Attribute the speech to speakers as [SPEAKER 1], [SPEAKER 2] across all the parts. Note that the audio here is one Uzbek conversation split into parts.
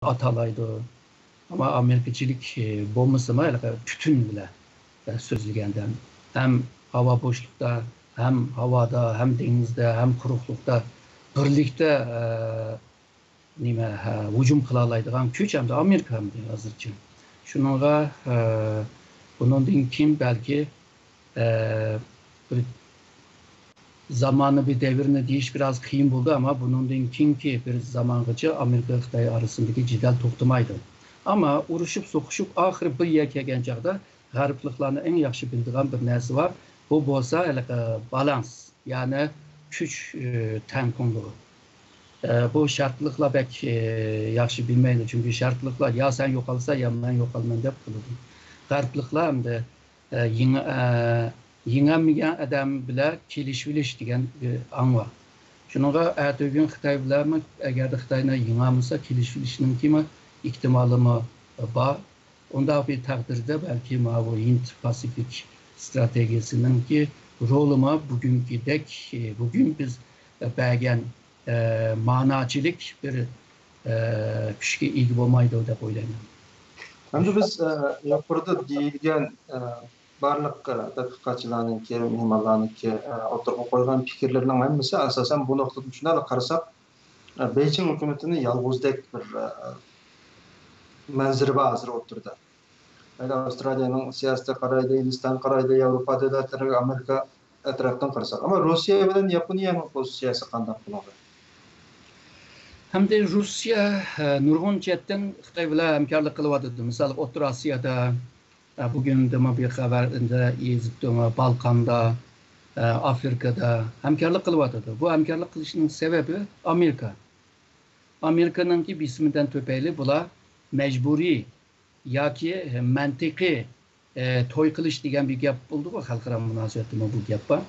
[SPEAKER 1] atalaydı. Ama Amerikacılık bombası mı tütün bile sözlügenden hem hava boşlukta hem havada hem denizde hem kuruklukta birlikte nime hücum kılalaydıgan güç hem de Amerika hem de hazırcı. Şununla bunun kim belki bir zamanı bir devirine deyiş biraz kıyım buldu ama bunun kim ki bir zamanıcı Amerika Xitay arasındaki cidel toxtumaydı. Ama uruşup sokuşup ahir bir yer kelgen çağda garipliklerini en yaxşı bildiğin bir nersi var. Bu bolsa balans yani güç tenkonluğu. Bu şartlıkla pek yaxşı bilmeyin çünkü şartlıklar ya sen yok alsa ya ben yok almam dep kıldım. Gariplikler hem de yengemeyen adam bile kilişviliş diyen bir an var. Şununla ertesi Xitay bilen eğer de Xitay'na yengemezse kilişvilişinin kimi ihtimali mi var. Onda bir takdirde belki bu Hint-Pasifik stratejisinin ki rolü bugünkü dek bugün biz belgen manacılık bir küçük ilgi olmaydı o da oylayın.
[SPEAKER 2] Hem de biz yukarıda deyilgen barlık tadqiqatçılarning ki, mimarlarning ki o'tirib qo'ygan fikrlarning hammasi asosan bu nuqtada shunday qarasak, Beijing hukumatini yolg'izdek bir manzara hozir o'tirdi. Avstraliyaning siyosati qaraydi, Hindiston qaraydi, Yevropa davlatlari, Amerika atrofdan qarasak. Ama Rossiya bilan Yaponiyaning pozitsiyasi qanday bo'ladi?
[SPEAKER 1] Hem de Rusya nurg'un chetdan Xitoy bilan hamkorlik qilyapti. Misol O'rta Osiyoda bugün de bir xabarda yezibdim, Balkan'da, Afrika'da hamkorlik qilyapti. Bu hamkorlik qilishning sebebi Amerika. Amerika'nın ki bisminden töpeyli bular mecburi yoki mantiqiy to'y qilish degan bir gap bo'ldi bu xalqaro munosabatda bu gap bor.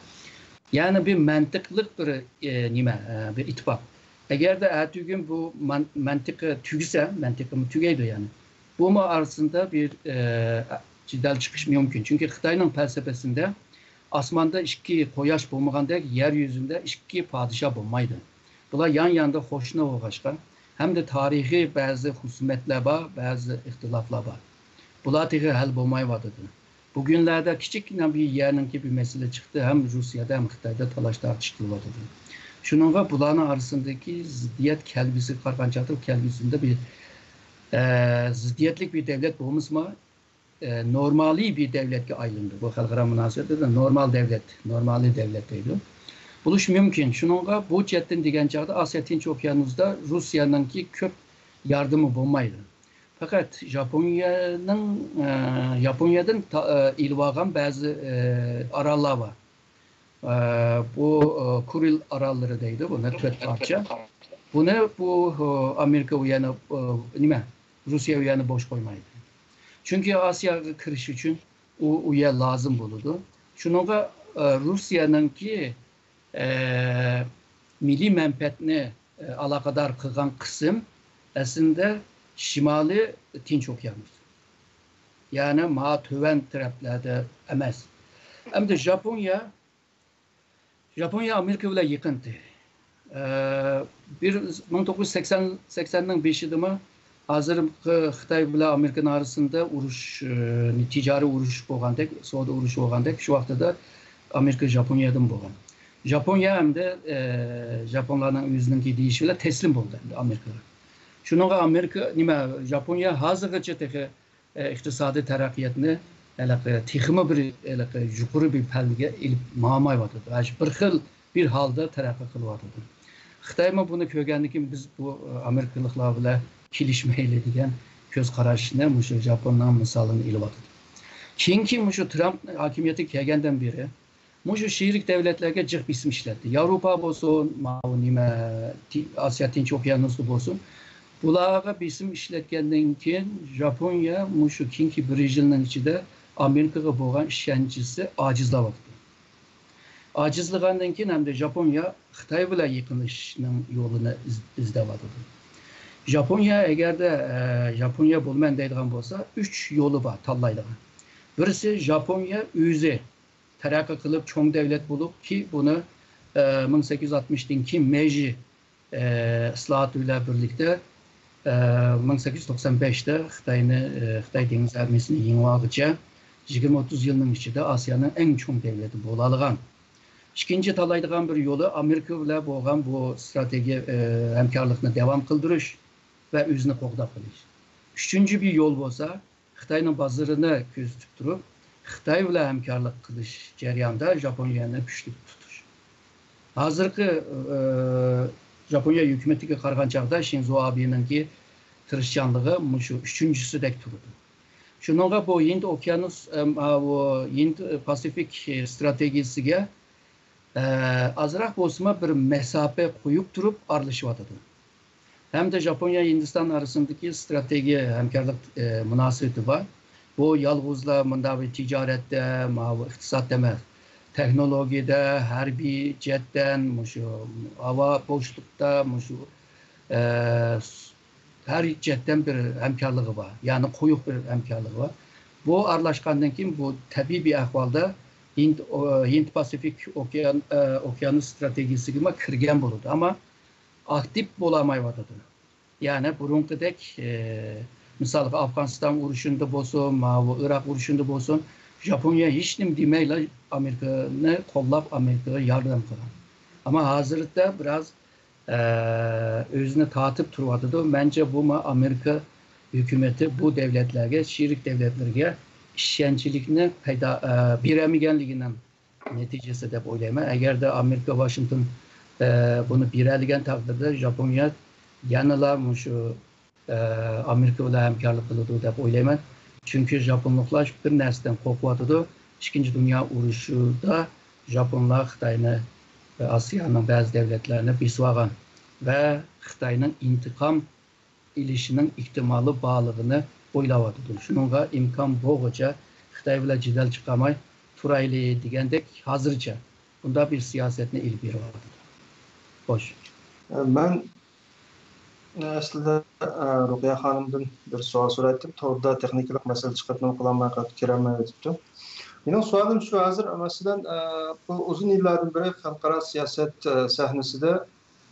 [SPEAKER 1] Yani bir mantiqliq bir bir ittifoq. Eğer de ertesi gün bu mantık tügse, mantıkım tügeydi yani. Bu mu arasında bir cidal çıkış mümkün. Çünkü Xitay'ın felsefesinde asmanda iki koyaş bulmagandek yeryüzünde iki padişah bulmaydı. Bunlar yan yanda hoşuna olgaçka. Hem de tarihi bazı husumetler var, bazı ihtilaflar var. Bunlar tığı hal bulmayı vardı. Bugünlerde küçük bir yerinin bir mesele çıktı. Hem Rusya'da hem Xitay'da talaş tartıştılar. Şununla bulanın arasındaki ziddiyet kelbisi, Karpançatır kelbisinde bir ziddiyetlik bir devlet bulmuş mu? Normali bir devletke ayrıldı. Bu halkara münasebette de normal devlet, normali devletteydi. Buluş mümkün. Şununla bu cetten digen çağda Asya Tinç Okyanusu'da Rusya'nınki köp yardımı bulmaydı. Fakat Japonya'dan ilvagan bazı arallar var. Bu Kuril arallarıdaydı. Bunlar 4 parça. Bu Amerika uyanı Rusya uyanı boş koymaydı. Çünkü Asya kırışı için o uya lazım bulundu. Şununla Rusya'nın ki milli menfaatine alakadar kılgan kısım aslında Şimali Tinç Okyanus. Yani töven taraflarda emez. Hem de Japonya Amerika ile yakındı. 1980'nin 5'inde mi hazır Xitay ile Amerika'nın arasında ticari uruş boğandek, Soğuda uruş boğandek şu vakti da Amerika Japonya'dan boğan. Japonya hem de Japonların yüzündeki deyişiyle teslim oldu Amerika'ya. Şununla Japonya hazırlıkça iktisadi terakkiyatını texmi bir yuqori bir palga ilib ma'mayotdi. Bir halda terakki qilyotdi. Xitoy buni ko'rgandan keyin biz bu Amerikaliklar bilan kelishmayli degan ko'z qarashni shu Japonning misolini ilyapti. Keyingi shu Trump hokimiyati kelgandan beri shu sherik davlatlarga jiq bism ishlatdi. Yevropa bo'lsin, Osiyo Tinch Okyanusi bo'lsin. Bularga bism ishlatgandan keyin Japonya shu keyingi bir yilning ichida Amerikaga bo'lgan ishonchisi ojizlayapti. Ojizlagandan keyin hamda Japonya Xitoy bilan yaqinlashishning yo'lini izlayapti. Japonya agarda Japonya bo'lman deydigan bo'lsa, 3 yo'li bor tanlaydigan. Birisi Japonya o'zi taraqqiy qilib cho'ng davlat bo'lib ki buni 1860'dan keyin Meiji islohoti bilan birlikda 1895'te Xitay Deniz Armiyasini yengip 20-30 yılның içinde Asya'nın en çoğun devleti bo'lalıgan. İkinci talaydıgan bir yolu Amerika ile bo'lgan bu strateji hamkorlikni devam kıldırış ve özünü qo'g'dab qilish. Üçüncü bir yol bo'lsa, Xitoyning bozorini ko'z tutib turib, Xitoy bilan hamkorlik qilish jarayonida Japoniyani kuchli tutish. Hozirgi Japoniya hukumatiga qaragan chaqda Shinzo Abe'ninki tirishchanligi shu uchinchisidek turdi. Shuningga bu Hind Okyanus bu Hind Pasifik strategiyasiga azroq bo'lsa bir masofa qo'yib turib aralashyapti. Hem de Japonya Hindistan arasındaki strateji hamkorlik münasebeti var. Bu yalnızla mındavi ticarette, iktisat emas, teknolojide, harbiy jetden, hava boşlukta, her jetten bir hamkorligi var. Yani koyuk bir hamkorligi var. Bu aralashgandan keyin bu tabiiy bir ahvolda Hind Pasifik okyanus stratejisiga kirgan bo'ladi. Ama aktif bo'lamayotdi. Yani burungidek misal Afganistan urushunda bo'lsin, Irak urushunda bo'lsin, Japonya hech nim demayla Amerikani qo'llab, Amerikaga yordam qilgan. Ama hozirda biraz özünü tatip turvadı. Bence bu Amerika hükümeti bu devletlerge, şerik devletlerge işçilikni beremigenliginden neticesi deb o'ylayman. Eğer de Amerika Washington bunu beradigan taqdirda Japonya yanıla şu Amerika bilan hamkorlik qiladi deb o'ylayman. Çünkü Japonlar bir narsadan qo'rqyapti. İkinci Dünya urushida Japonlar Xitoyni ve Asya'nın bazı devletlerini besib ve Xitoyning intiqom ilishinin ihtimali borligini o'ylayapti. Shunga imkon bo'lguncha Xitoy bilan jidal chiqamay turayli degandek hozircha bunda bir siyasetni ilib beryapti. Xo'sh.
[SPEAKER 2] Ben aslında Ruqiya Hanım'dan bir sual sorattım. Torda texniklik mesele çıkartmam kılanmaya kiremeye ediptim. Benim sualım şu hazır. Mesela bu uzun yıllardan beri halkara siyaset sahnesinde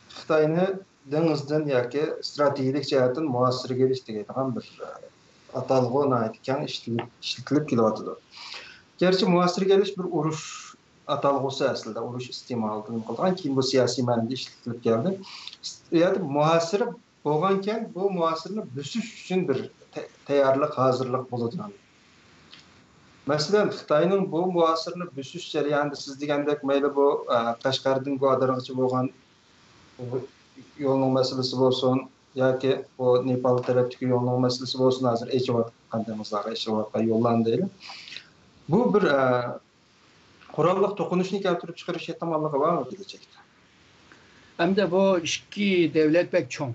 [SPEAKER 2] Xitayni denizden yoki stratejik jihatdan muasir gelish degan bir atalg'u aytgan ishlatilib kelyapti. Gerçi muasir gelish bir urush atalg'usi aslida, urush iste'molini qilgan, keyin bu siyosiy ma'noda ishlatilib keldi. Yani muhasira bo'lgankan, bu muhasirani bosish uchun bir tayyorlik, hozirlik bo'ladi. Mesela Xitoyning bu muhasirani bosish jarayonida siz degandek mayli bu Qashqardan G'odargacha bo'lgan yo'lning masalasi bo'lsin yoki bu Nepal tarafdagi yo'lning masalasi bo'lsin, hozir echayotganimizlarga ishlayotgan yo'llarni deylik. Bu bir qurolliq to'qinishni keltirib chiqarish ehtimolliği bormi kelajakda?
[SPEAKER 1] Hem de bu iki devlet pek çok.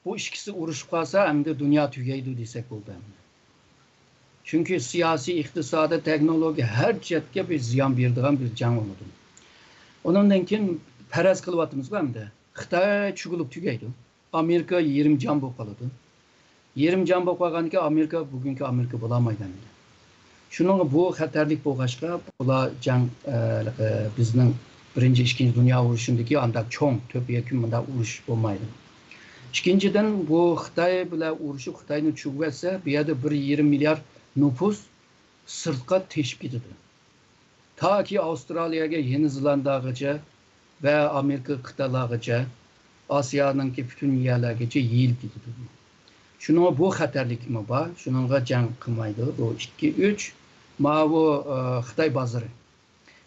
[SPEAKER 1] Bu ikisi urushib qolsa hem de dünya tugaydi desek bo'ldi. Çünkü siyasi, iqtisodiy, teknoloji her jihatga bir ziyon beradigan bir jang bo'ladi. Ondan keyin faraz qilyapmiz hem de. Xitoy chugilib tugaydi. Amerika 20 jon bo'lib qoladi. 20 jon bo'lib qolganki Amerika bugungi Amerika bo'lamaydi. Shuning bu xatarlik bo'lg'achqa bular jang bizning birinci, ikinci Dünya urushundaki ancak çoğun topyekun bunda urush bo'lmaydi. İkinciden bu Xitoy bilan urushib Xitoyni chug'vatsa, bu yerda 1,20 milyar nüfus sirtqa teshib ketadi. Ta ki Avustraliyaga, Yeni Zelandiyagacha ve Amerika qit'alarigacha, Osiyoning bütün yerlargacha yeyilib ketadi. Shuning bu xatarlikmi bor, shuningga jang qilmaydi. Bu 2-3 bu Xitoy bozori.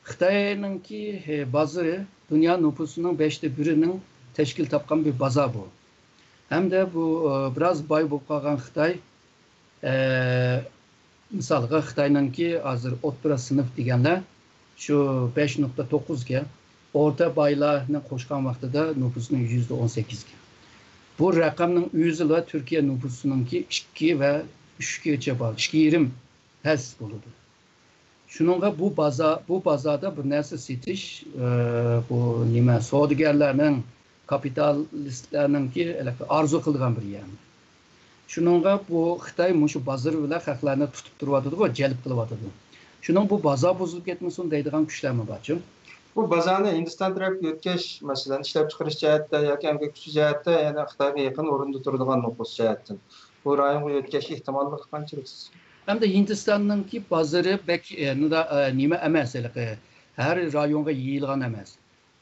[SPEAKER 1] Xitoyninki bozori dünya nüfusunun 1/5'inin teşkil tapkan bir bazar bu. Hem de bu biraz boy bo'lib qolgan Xitoy misalga Xitoyninki hozir o'rta sinf deganlar shu 5.9 ga o'rta boylarni qo'shgan vaqtida nüfusunun %18 ga. Bu rakamning o'zi va Turkiya nüfusununki 2 ve 3gacha bor. 2,20 has bo'ladi. Shuningga bu bazada bir narsa setish, bu nima savdogarlarning, kapitalistlarningki arzu qilgan bir yer. Shuningga bu Xitoy shu bozor bilan xalqlarni tutib turyapti, jalb qilyapti. Shuning bu bozor buzilib ketmasin deydigan kuchlarmi borchi?
[SPEAKER 2] Bu bazani Hindistan taraf ötkeş mesela işlep çıkarış cəhətdə yoki əmgək gücü cəhətdə yəni Xitayga yaxın orunda turadigan nüfus cəhətdən. Bu rayon ötkeş ehtimallığı qançalıksız?
[SPEAKER 1] Hem de Hindistan'ınki bazarı bek nime emas, her rayonga yayılgan emas.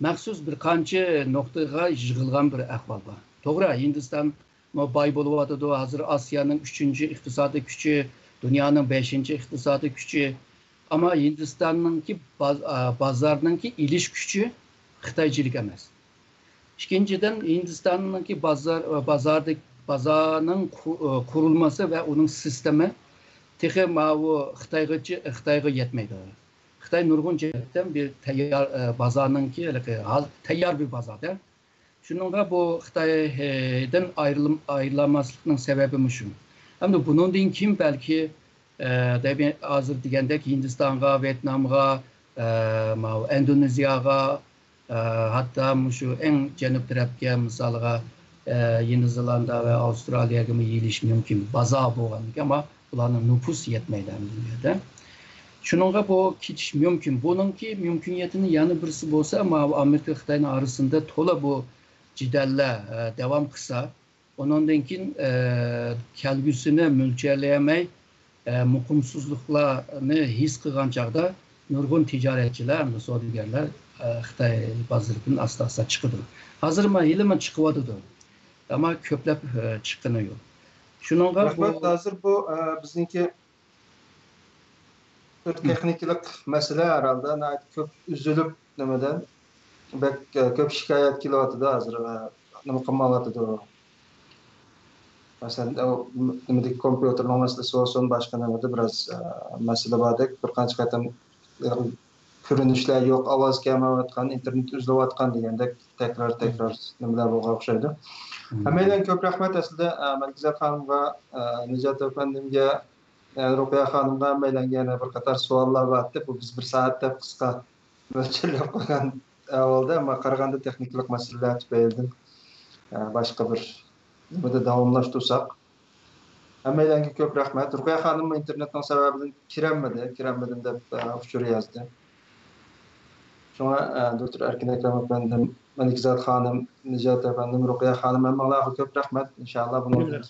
[SPEAKER 1] Maxsus bir qancha noktaga yig'ilgan bir ahvol bor. To'g'ri, Hindiston boy bo'lyapti, hozir Osiyoning 3-chi iqtisodiy kuchi, dunyoning 5-chi iqtisodiy kuchi. Ama Hindistan'ınki bazarınki iliş gücü Xitaycılık emas. İkinciden Hindistan'ınki bazarın kurulması ve onun sistemi tehe mavu Xitayga yetmeydi. Xitay nurgun cihetten bir teyyar bazarınki teyyar bir bazarda. Şununla bu Xitay'dan ayrılamasının sebebi şu. Hem de bunun din kim belki demin hazır degandek Hindistan'a, Vietnam'a, Endonezya'ga, hatta şu en cenub tarafga misalga Yeni Zelanda ve Avustralya'ga yeyilish mümkün. Baza bo'lgan ama ularning nüfus yetmaydi dünyada. Şununla bu kitish mümkün. Bununki mümküniyetinin yanı birisi bo'lsa, ama Amerika Xitoyning arasında to'la bu jidallar devam qilsa, ondan keyin kelgusini mo'ljallay muqimsizliklarni his qilgan chog'da nurg'un tijoratchilar hamda savdogarlar Xitoy bozoridan asta-asta chiqadi. Hozir yilmi chiqyapti. Ama ko'plab chiqqani yo'q. Shuningga
[SPEAKER 2] bu hozir bu bizniki texniklik masala herhalde ko'p üzülüp nimadan ko'p shikoyat kelyapti hozir nima qilmoqda. Mesela o demek kompüterning masalasi olsun başka nimada biraz masala bordek bir qancha qatam ko'rinishlar yo'q, ovoz kelmayotgan, internet uzilayotgan degandek tekrar nimalar bo'lgan o'xshaydi. Hammadan ko'p rahmat aslida Malkizat xonimga, Nijat efendimga, Ruqiya xonimga hammalarga yana bir qator savollar bor. Bu biz bir soatda qisqa mo'ljallab qo'ygan ahvolda, ammo qaraganda texniklik masalalar tufaylidan boshqa bir nimada davomlashtirsak. Hammalarga ko'p rahmat. Ruqiya xonim internetning sababidan kiramadim deb uchur yozdi. Şuna Dr. Erkin Ekrem efendim, Malikzat xanım, Nijat efendim, Ruqiya xanım hammalarga ko'p rahmat. İnşallah bunu